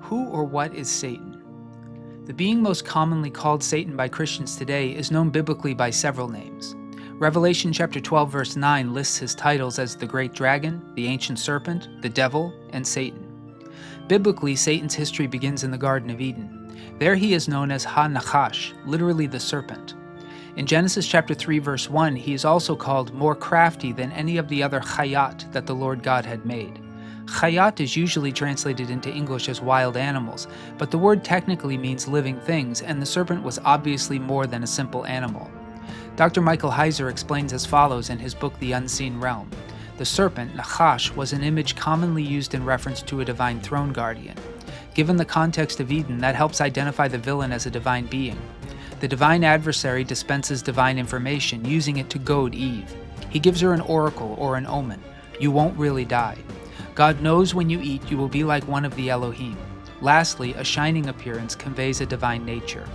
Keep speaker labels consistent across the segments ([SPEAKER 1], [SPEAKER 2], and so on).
[SPEAKER 1] Who or what is Satan? The being most commonly called Satan by Christians today is known biblically by several names. Revelation chapter 12 verse 9 lists his titles as the Great Dragon, the Ancient Serpent, the Devil, and Satan. Biblically, Satan's history begins in the Garden of Eden. There he is known as Ha-Nachash, literally the serpent. In Genesis chapter 3 verse 1, he is also called more crafty than any of the other Chayat that the Lord God had made. Chayat is usually translated into English as wild animals, but the word technically means living things, and the serpent was obviously more than a simple animal. Dr. Michael Heiser explains as follows in his book The Unseen Realm. The serpent, Nachash, was an image commonly used in reference to a divine throne guardian. Given the context of Eden, that helps identify the villain as a divine being. The divine adversary dispenses divine information, using it to goad Eve. He gives her an oracle or an omen. You won't really die. God knows when you eat you will be like one of the Elohim. Lastly, a shining appearance conveys a divine nature.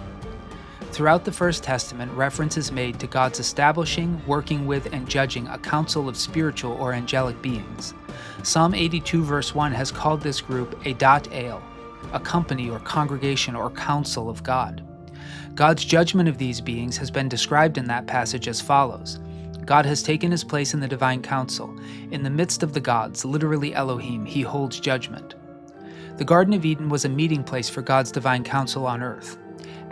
[SPEAKER 1] Throughout the First Testament, reference is made to God's establishing, working with, and judging a council of spiritual or angelic beings. Psalm 82 verse 1 has called this group a Dat El, a company or congregation or council of God. God's judgment of these beings has been described in that passage as follows. God has taken his place in the divine council. In the midst of the gods, literally Elohim, he holds judgment. The Garden of Eden was a meeting place for God's divine council on earth.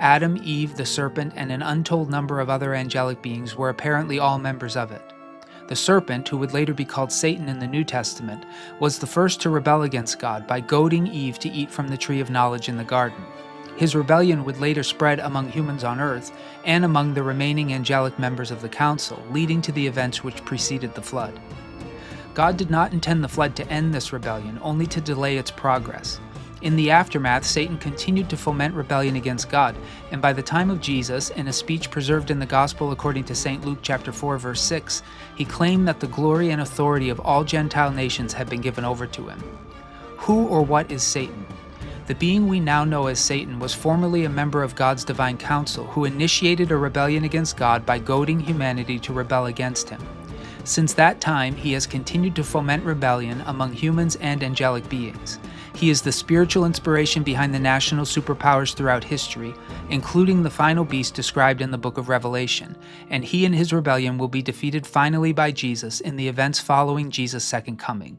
[SPEAKER 1] Adam, Eve, the serpent, and an untold number of other angelic beings were apparently all members of it. The serpent, who would later be called Satan in the New Testament, was the first to rebel against God by goading Eve to eat from the tree of knowledge in the garden. His rebellion would later spread among humans on earth and among the remaining angelic members of the council, leading to the events which preceded the flood. God did not intend the flood to end this rebellion, only to delay its progress. In the aftermath, Satan continued to foment rebellion against God, and by the time of Jesus, in a speech preserved in the Gospel according to St. Luke chapter 4 verse 6, he claimed that the glory and authority of all Gentile nations had been given over to him. Who or what is Satan? The being we now know as Satan was formerly a member of God's divine council who initiated a rebellion against God by goading humanity to rebel against him. Since that time, he has continued to foment rebellion among humans and angelic beings. He is the spiritual inspiration behind the national superpowers throughout history, including the final beast described in the book of Revelation, and he and his rebellion will be defeated finally by Jesus in the events following Jesus' second coming.